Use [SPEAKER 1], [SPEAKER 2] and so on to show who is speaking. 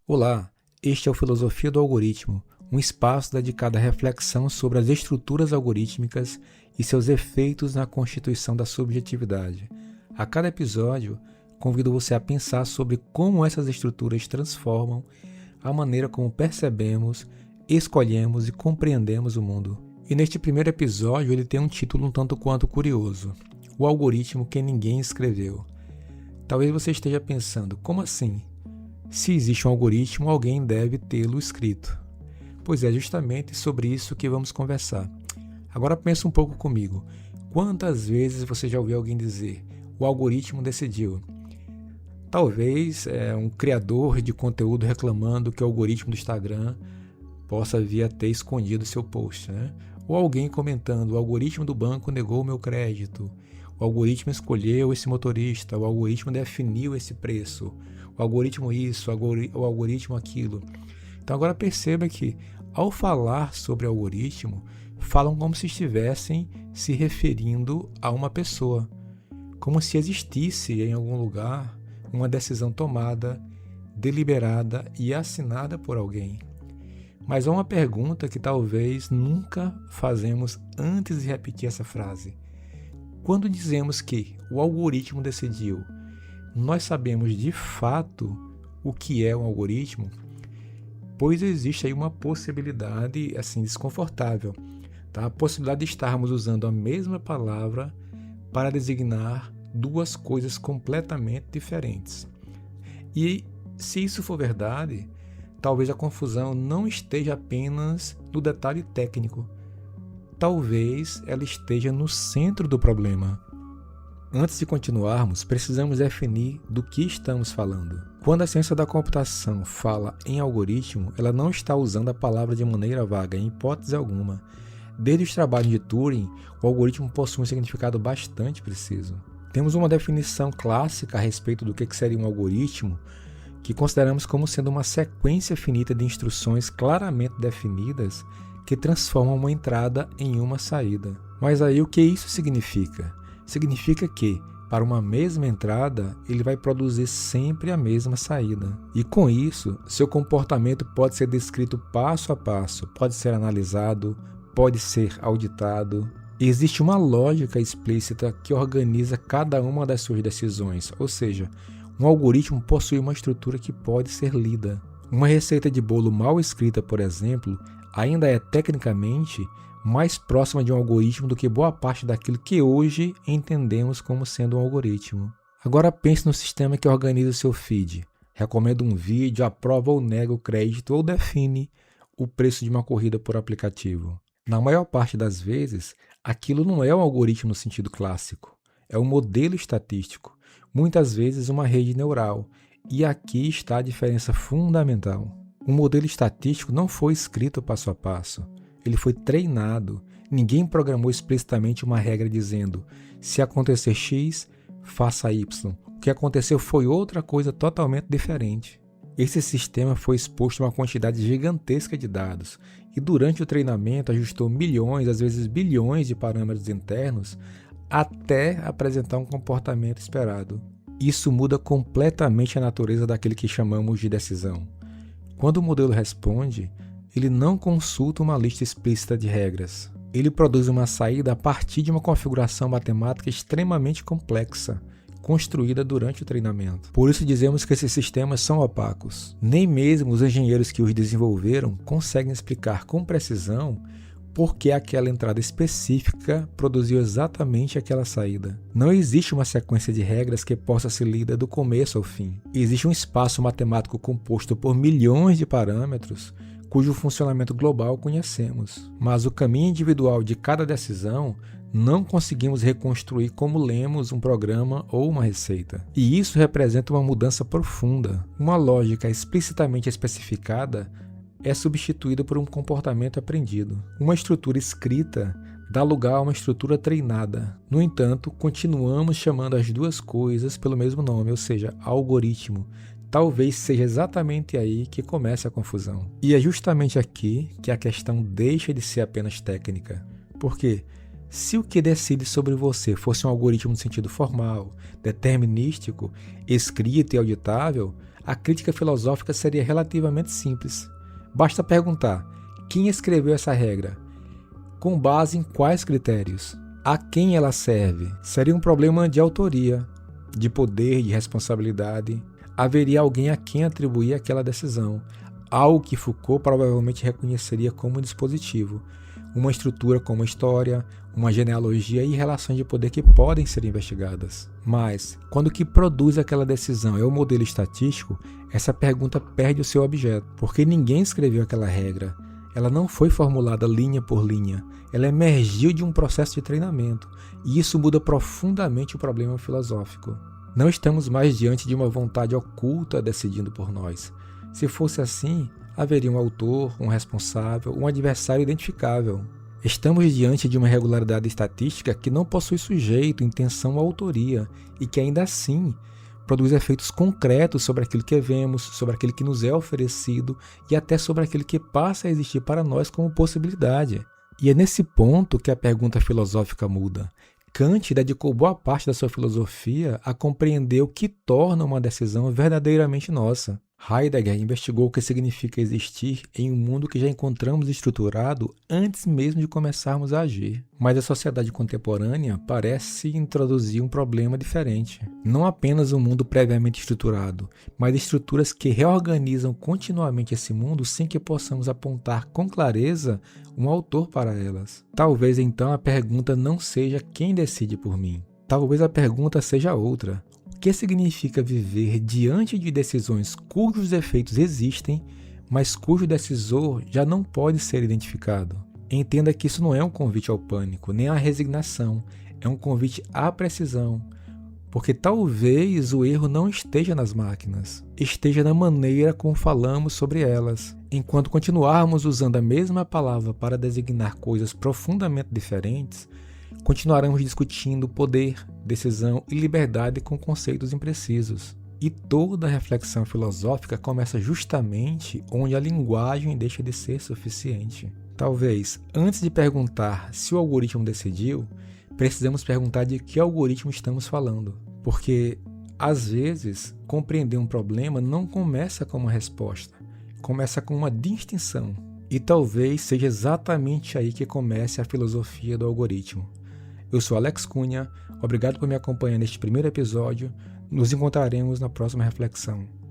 [SPEAKER 1] Olá, este é o Filosofia do Algoritmo, um espaço dedicado à reflexão sobre as estruturas algorítmicas e seus efeitos na constituição da subjetividade. A cada episódio, convido você a pensar sobre como essas estruturas transformam a maneira como percebemos, escolhemos e compreendemos o mundo. E neste primeiro episódio ele tem um título um tanto quanto curioso: O algoritmo que ninguém escreveu. Talvez você esteja pensando, como assim? Se existe um algoritmo, alguém deve tê-lo escrito. Pois é justamente sobre isso que vamos conversar. Agora pensa um pouco comigo. Quantas vezes você já ouviu alguém dizer, o algoritmo decidiu? Talvez um criador de conteúdo reclamando que o algoritmo do Instagram possa vir a ter escondido seu post, né? Ou alguém comentando, o algoritmo do banco negou o meu crédito, o algoritmo escolheu esse motorista, o algoritmo definiu esse preço, o algoritmo isso, o algoritmo aquilo. Então agora perceba que, ao falar sobre algoritmo, falam como se estivessem se referindo a uma pessoa, como se existisse em algum lugar uma decisão tomada, deliberada e assinada por alguém. Mas há uma pergunta que talvez nunca fazemos antes de repetir essa frase. Quando dizemos que o algoritmo decidiu, nós sabemos de fato o que é um algoritmo? Pois existe aí uma possibilidade assim desconfortável, tá? A possibilidade de estarmos usando a mesma palavra para designar duas coisas completamente diferentes. E se isso for verdade, talvez a confusão não esteja apenas no detalhe técnico. Talvez ela esteja no centro do problema. Antes de continuarmos, precisamos definir do que estamos falando. Quando a ciência da computação fala em algoritmo, ela não está usando a palavra de maneira vaga, em hipótese alguma. Desde os trabalhos de Turing, o algoritmo possui um significado bastante preciso. Temos uma definição clássica a respeito do que seria um algoritmo, que consideramos como sendo uma sequência finita de instruções claramente definidas que transformam uma entrada em uma saída. Mas aí o que isso significa? Significa que, para uma mesma entrada, ele vai produzir sempre a mesma saída. E com isso, seu comportamento pode ser descrito passo a passo, pode ser analisado, pode ser auditado. Existe uma lógica explícita que organiza cada uma das suas decisões, ou seja, um algoritmo possui uma estrutura que pode ser lida. Uma receita de bolo mal escrita, por exemplo, ainda é tecnicamente mais próxima de um algoritmo do que boa parte daquilo que hoje entendemos como sendo um algoritmo. Agora pense no sistema que organiza o seu feed. Recomenda um vídeo, aprova ou nega o crédito ou define o preço de uma corrida por aplicativo. Na maior parte das vezes, aquilo não é um algoritmo no sentido clássico. É um modelo estatístico, muitas vezes uma rede neural. E aqui está a diferença fundamental. Um modelo estatístico não foi escrito passo a passo. Ele foi treinado. Ninguém programou explicitamente uma regra dizendo: se acontecer X, faça Y. O que aconteceu foi outra coisa totalmente diferente. Esse sistema foi exposto a uma quantidade gigantesca de dados e durante o treinamento ajustou milhões, às vezes bilhões de parâmetros internos até apresentar um comportamento esperado. Isso muda completamente a natureza daquele que chamamos de decisão. Quando o modelo responde, ele não consulta uma lista explícita de regras. Ele produz uma saída a partir de uma configuração matemática extremamente complexa, construída durante o treinamento. Por isso dizemos que esses sistemas são opacos. Nem mesmo os engenheiros que os desenvolveram conseguem explicar com precisão por que aquela entrada específica produziu exatamente aquela saída. Não existe uma sequência de regras que possa ser lida do começo ao fim. Existe um espaço matemático composto por milhões de parâmetros cujo funcionamento global conhecemos. Mas o caminho individual de cada decisão não conseguimos reconstruir como lemos um programa ou uma receita. E isso representa uma mudança profunda. Uma lógica explicitamente especificada é substituída por um comportamento aprendido. Uma estrutura escrita dá lugar a uma estrutura treinada. No entanto, continuamos chamando as duas coisas pelo mesmo nome, ou seja, algoritmo. Talvez seja exatamente aí que começa a confusão. E é justamente aqui que a questão deixa de ser apenas técnica. Porque se o que decide sobre você fosse um algoritmo no sentido formal, determinístico, escrito e auditável, a crítica filosófica seria relativamente simples. Basta perguntar: quem escreveu essa regra? Com base em quais critérios? A quem ela serve? Seria um problema de autoria, de poder, de responsabilidade. Haveria alguém a quem atribuir aquela decisão, algo que Foucault provavelmente reconheceria como um dispositivo, uma estrutura como a história, uma genealogia e relações de poder que podem ser investigadas. Mas, quando o que produz aquela decisão é o modelo estatístico, essa pergunta perde o seu objeto, porque ninguém escreveu aquela regra. Ela não foi formulada linha por linha, ela emergiu de um processo de treinamento, e isso muda profundamente o problema filosófico. Não estamos mais diante de uma vontade oculta decidindo por nós. Se fosse assim, haveria um autor, um responsável, um adversário identificável. Estamos diante de uma regularidade estatística que não possui sujeito, intenção ou autoria, e que ainda assim produz efeitos concretos sobre aquilo que vemos, sobre aquilo que nos é oferecido e até sobre aquilo que passa a existir para nós como possibilidade. E é nesse ponto que a pergunta filosófica muda. Kant dedicou boa parte da sua filosofia a compreender o que torna uma decisão verdadeiramente nossa. Heidegger investigou o que significa existir em um mundo que já encontramos estruturado antes mesmo de começarmos a agir. Mas a sociedade contemporânea parece introduzir um problema diferente. Não apenas um mundo previamente estruturado, mas estruturas que reorganizam continuamente esse mundo sem que possamos apontar com clareza um autor para elas. Talvez então a pergunta não seja quem decide por mim. Talvez a pergunta seja outra. O que significa viver diante de decisões cujos efeitos existem, mas cujo decisor já não pode ser identificado? Entenda que isso não é um convite ao pânico, nem à resignação, é um convite à precisão, porque talvez o erro não esteja nas máquinas, esteja na maneira como falamos sobre elas. Enquanto continuarmos usando a mesma palavra para designar coisas profundamente diferentes, continuaremos discutindo poder, decisão e liberdade com conceitos imprecisos. E toda reflexão filosófica começa justamente onde a linguagem deixa de ser suficiente. Talvez, antes de perguntar se o algoritmo decidiu, precisamos perguntar de que algoritmo estamos falando. Porque, às vezes, compreender um problema não começa com uma resposta, começa com uma distinção. E talvez seja exatamente aí que comece a filosofia do algoritmo. Eu sou Alex Cunha, obrigado por me acompanhar neste primeiro episódio. Nos encontraremos na próxima reflexão.